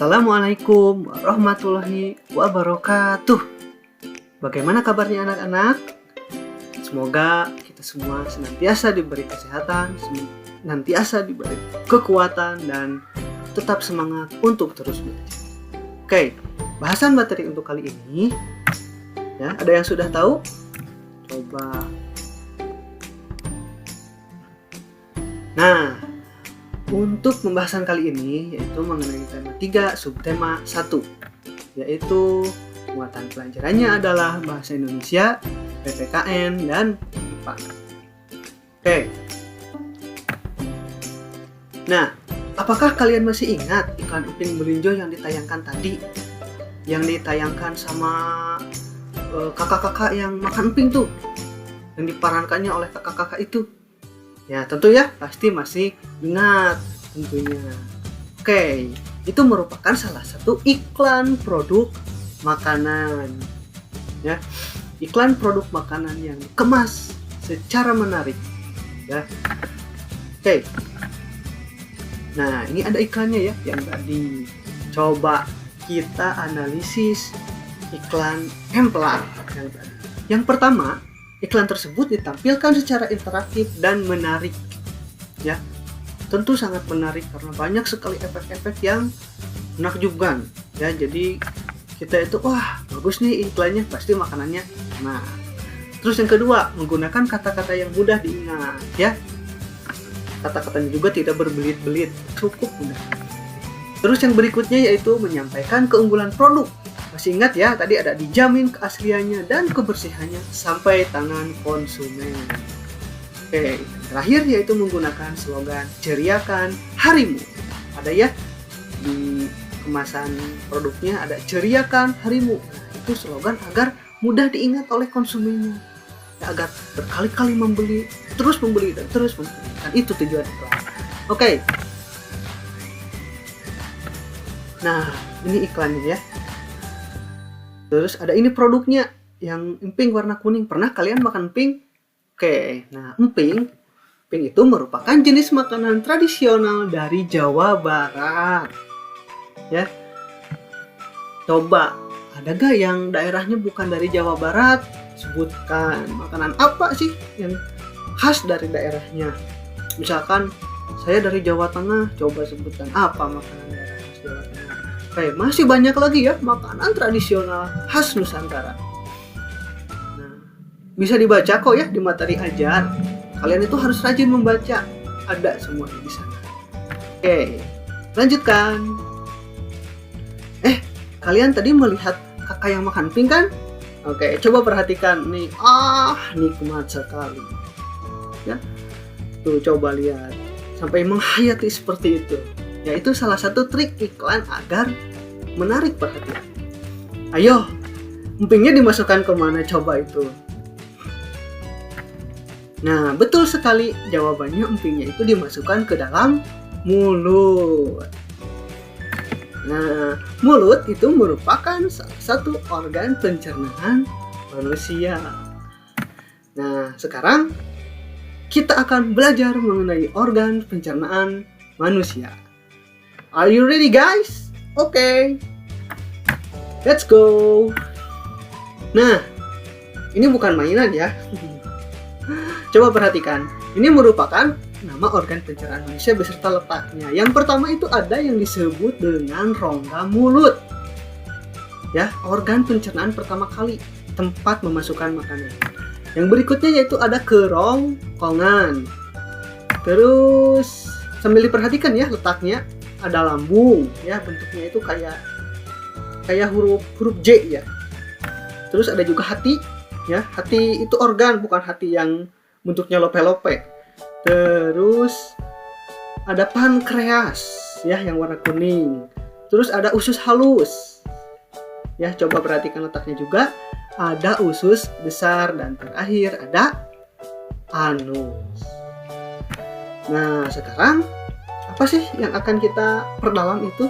Assalamualaikum warahmatullahi wabarakatuh. Bagaimana kabarnya anak-anak? Semoga kita semua senantiasa diberi kesehatan, senantiasa diberi kekuatan, dan tetap semangat untuk terus belajar. Oke, bahasan materi untuk kali ini, ya, ada yang sudah tahu? Coba. Nah, untuk pembahasan kali ini yaitu mengenai tema 3 subtema 1, yaitu muatan pelajarannya adalah bahasa Indonesia, PPKN, dan IPA. Oke. Nah, apakah kalian masih ingat iklan Upin Melinjo yang ditayangkan tadi? Yang ditayangkan sama kakak-kakak yang makan emping tuh, yang diperankannya oleh kakak-kakak itu. Ya, tentu ya, pasti masih ingat tentunya. Oke, itu merupakan salah satu iklan produk makanan. Ya, iklan produk makanan yang dikemas secara menarik. Ya. Oke. Nah, ini ada iklannya ya yang tadi. Coba kita analisis iklan templar yang tadi. Yang pertama, iklan tersebut ditampilkan secara interaktif dan menarik. Ya, tentu sangat menarik karena banyak sekali efek-efek yang menakjubkan. Ya, jadi kita itu wah bagus nih iklannya, pasti makanannya. Nah, terus yang kedua menggunakan kata-kata yang mudah diingat. Ya, kata-katanya juga tidak berbelit-belit, cukup mudah. Terus yang berikutnya yaitu menyampaikan keunggulan produk. Masih ingat ya, tadi ada dijamin keasliannya dan kebersihannya sampai tangan konsumen. Oke, terakhir yaitu menggunakan slogan ceriakan harimu. Ada ya, di kemasan produknya ada ceriakan harimu. Nah, itu slogan agar mudah diingat oleh konsumennya. Ya, agar berkali-kali membeli, terus membeli, dan terus membeli. Dan itu tujuan iklan. Oke. Nah, ini iklannya ya. Terus ada ini produknya yang emping warna kuning. Pernah kalian makan emping? Oke, nah emping itu merupakan jenis makanan tradisional dari Jawa Barat. Ya, coba ada gak yang daerahnya bukan dari Jawa Barat? Sebutkan makanan apa sih yang khas dari daerahnya. Misalkan saya dari Jawa Tengah, coba sebutkan apa makanan daerah khas Jawa Tengah. Oke, masih banyak lagi ya makanan tradisional khas Nusantara. Nah, bisa dibaca kok ya di materi ajar. Kalian itu harus rajin membaca. Ada semuanya di sana. Oke, lanjutkan. Kalian tadi melihat kakak yang makan emping kan? Oke, coba perhatikan nih. Nikmat sekali. Ya. Tuh, coba lihat. Sampai menghayati seperti itu. Yaitu salah satu trik iklan agar menarik perhatian. Ayo, empingnya dimasukkan ke mana coba itu? Nah, betul sekali jawabannya, empingnya itu dimasukkan ke dalam mulut. Nah, mulut itu merupakan salah satu organ pencernaan manusia. Nah, sekarang kita akan belajar mengenai organ pencernaan manusia. Are you ready, guys? Oke. Let's go. Nah, ini bukan mainan ya. Coba perhatikan. Ini merupakan nama organ pencernaan manusia beserta letaknya. Yang pertama itu ada yang disebut dengan rongga mulut. Ya, organ pencernaan pertama kali, tempat memasukkan makanan. Yang berikutnya yaitu ada kerongkongan. Terus sambil diperhatikan ya letaknya, ada lambung ya, bentuknya itu kayak huruf J ya. Terus ada juga hati ya. Hati itu organ, bukan hati yang bentuknya lope-lope. Terus ada pankreas ya yang warna kuning. Terus ada usus halus. Ya, coba perhatikan letaknya juga. Ada usus besar dan terakhir ada anus. Nah, sekarang apa sih yang akan kita perdalam itu?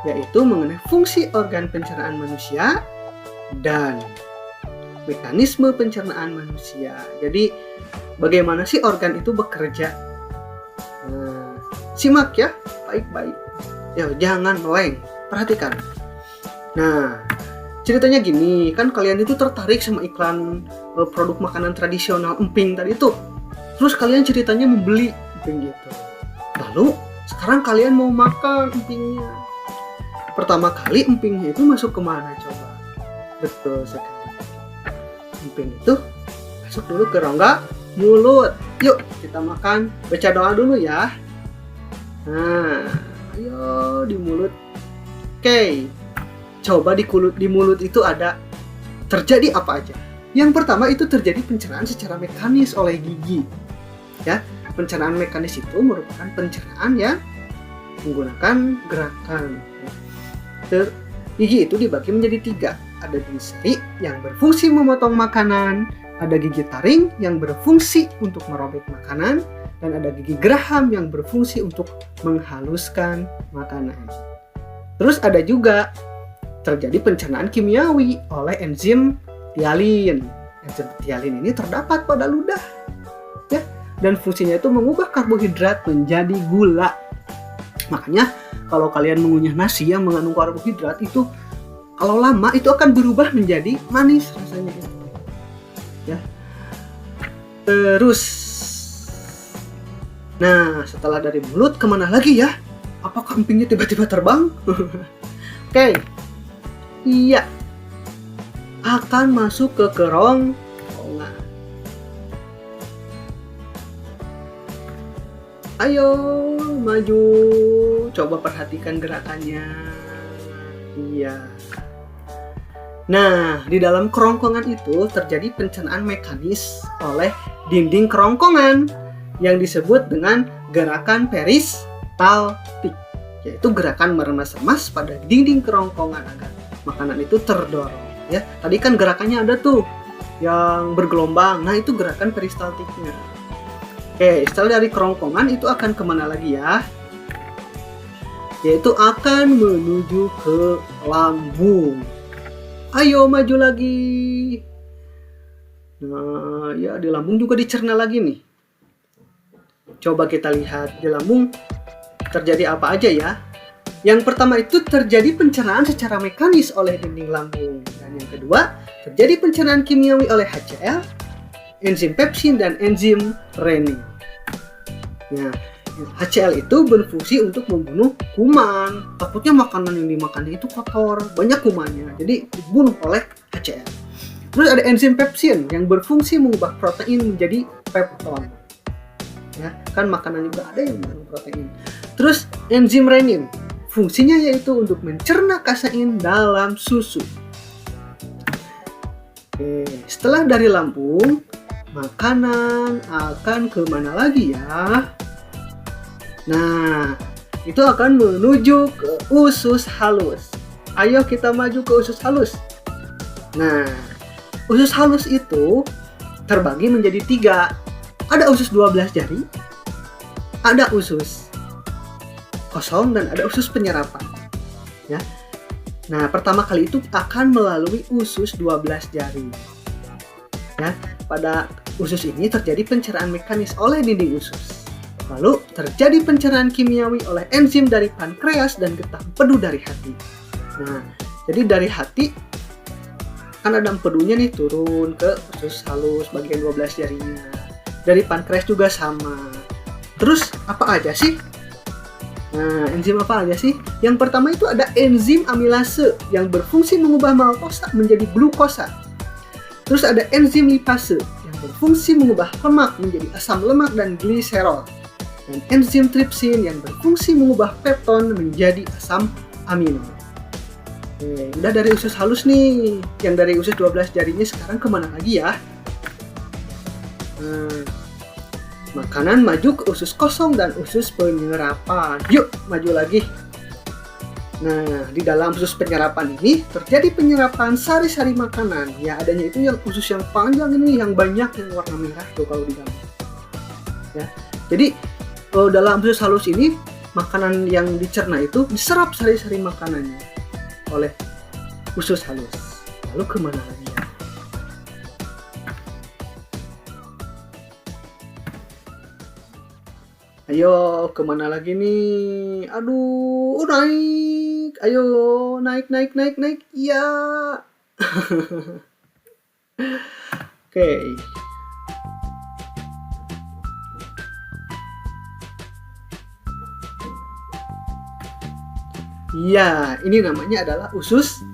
Yaitu mengenai fungsi organ pencernaan manusia dan mekanisme pencernaan manusia. Jadi bagaimana sih organ itu bekerja? Nah, simak ya baik-baik. Ya, jangan meleng. Perhatikan. Nah, ceritanya gini, kan kalian itu tertarik sama iklan produk makanan tradisional emping tadi itu. Terus kalian ceritanya membeli emping gitu. Lalu sekarang kalian mau makan empingnya. Pertama kali empingnya itu masuk kemana coba? Betul sekali. Emping itu masuk dulu ke rongga mulut. Yuk kita makan. Baca doa dulu ya. Nah, ayo di mulut. Oke. Coba di mulut itu ada terjadi apa aja? Yang pertama itu terjadi pencernaan secara mekanis oleh gigi. Ya, pencernaan mekanis itu merupakan pencernaan yang menggunakan gerakan. Gigi itu dibagi menjadi 3. Ada gigi seri yang berfungsi memotong makanan, ada gigi taring yang berfungsi untuk merobek makanan, dan ada gigi geraham yang berfungsi untuk menghaluskan makanan. Terus ada juga terjadi pencernaan kimiawi oleh enzim tialin. Enzim tialin ini terdapat pada ludah, ya, dan fungsinya itu mengubah karbohidrat menjadi gula. Makanya kalau kalian mengunyah nasi yang mengandung karbohidrat itu, kalau lama itu akan berubah menjadi manis rasanya. Ya. Terus, nah setelah dari mulut kemana lagi ya? Apakah empingnya tiba-tiba terbang? Oke. Iya, akan masuk ke kerongkongan. Ayo maju, coba perhatikan gerakannya. Iya. Nah, di dalam kerongkongan itu terjadi pencernaan mekanis oleh dinding kerongkongan yang disebut dengan gerakan peristaltik, yaitu gerakan meremas-remas pada dinding kerongkongan agar makanan itu terdorong. Ya, tadi kan gerakannya ada tuh yang bergelombang. Nah, itu gerakan peristaltiknya. Oke, setelah dari kerongkongan itu akan kemana lagi ya? Yaitu akan menuju ke lambung. Ayo maju lagi. Nah, ya di lambung juga dicerna lagi nih. Coba kita lihat di lambung terjadi apa aja ya. Yang pertama itu terjadi pencernaan secara mekanis oleh dinding lambung. Dan yang kedua, terjadi pencernaan kimiawi oleh HCl, enzim pepsin, dan enzim renin. Nah, HCl itu berfungsi untuk membunuh kuman. Takutnya makanan yang dimakannya itu kotor, banyak kumannya. Jadi dibunuh oleh HCl. Terus ada enzim pepsin yang berfungsi mengubah protein menjadi pepton. Ya, kan makanan juga ada yang mengandung protein. Terus enzim renin, fungsinya yaitu untuk mencerna kasein dalam susu. Oke, setelah dari lambung, makanan akan kemana lagi ya? Nah, itu akan menuju ke usus halus. Ayo kita maju ke usus halus. Nah, usus halus itu terbagi menjadi 3. Ada usus 12 jari, ada usus kosong, dan ada usus penyerapan. Ya. Nah, pertama kali itu akan melalui usus 12 jari. Ya, pada usus ini terjadi pencernaan mekanis oleh dinding usus. Lalu terjadi pencernaan kimiawi oleh enzim dari pankreas dan getah empedu dari hati. Nah, jadi dari hati kan ada empedunya nih turun ke usus halus bagian 12 jarinya. Dari pankreas juga sama. Terus apa aja sih? Nah, enzim apa aja sih? Yang pertama itu ada enzim amilase yang berfungsi mengubah maltosa menjadi glukosa. Terus ada enzim lipase yang berfungsi mengubah lemak menjadi asam lemak dan gliserol. Dan enzim tripsin yang berfungsi mengubah pepton menjadi asam amino. Oke, udah dari usus halus nih. Yang dari usus 12 jarinya sekarang kemana lagi ya? Makanan maju ke usus kosong dan usus penyerapan. Yuk, maju lagi. Nah, di dalam usus penyerapan ini terjadi penyerapan sari-sari makanan. Ya, adanya itu yang usus yang panjang ini, yang banyak yang warna merah tuh kalau di dalam. Ya, jadi dalam usus halus ini makanan yang dicerna itu diserap sari-sari makanannya oleh usus halus. Lalu kemana lagi ya? Ayo, kemana lagi nih? Aduh, naik. Ayo, naik, naik, naik, naik. Iya. Oke. Iya, ini namanya adalah usus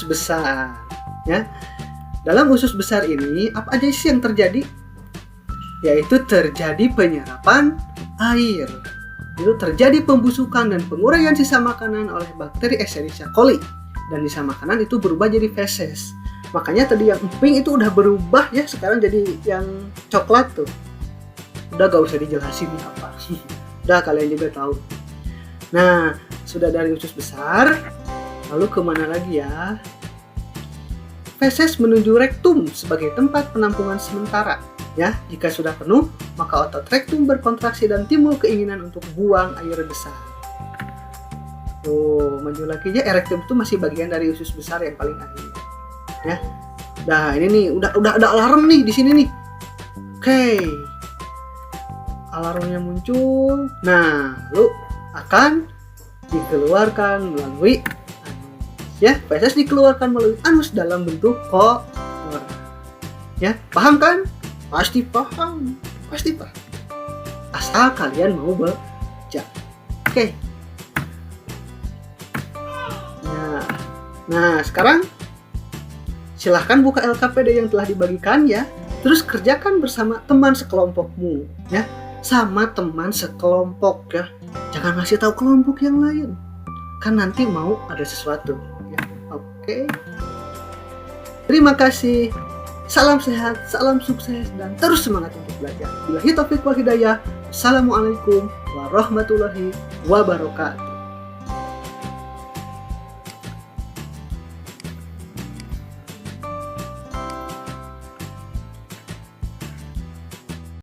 besar. Ya, dalam usus besar ini apa aja sih yang terjadi? Yaitu terjadi penyerapan air. Itu terjadi pembusukan dan penguraian sisa makanan oleh bakteri Escherichia coli. Dan sisa makanan itu berubah jadi feses. Makanya tadi yang emping itu udah berubah ya, sekarang jadi yang coklat tuh. Udah gak usah dijelasin apa. Udah kalian juga tahu. Nah, sudah dari usus besar, lalu kemana lagi ya? Feses menuju rektum sebagai tempat penampungan sementara. Ya, jika sudah penuh, maka otot rektum berkontraksi dan timbul keinginan untuk buang air besar. Tuh, maju lagi ya, rektum itu masih bagian dari usus besar yang paling akhir. Ya. Nah, ini nih udah ada alarm nih di sini nih. Oke. Alarmnya muncul. Nah, lalu akan dikeluarkan melalui anus. Ya, feses dikeluarkan melalui anus dalam bentuk kotoran. Ya, paham kan? Pasti paham. Asal kalian mau baca. Oke. Nah, sekarang silahkan buka LKPD yang telah dibagikan ya. Terus kerjakan bersama teman sekelompokmu ya. Sama teman sekelompok ya. Jangan ngasih tahu kelompok yang lain. Kan nanti mau ada sesuatu ya. Oke. Terima kasih. Salam sehat, salam sukses, dan terus semangat untuk belajar. Billahi taufiq wal hidayah. Assalamualaikum warahmatullahi wabarakatuh.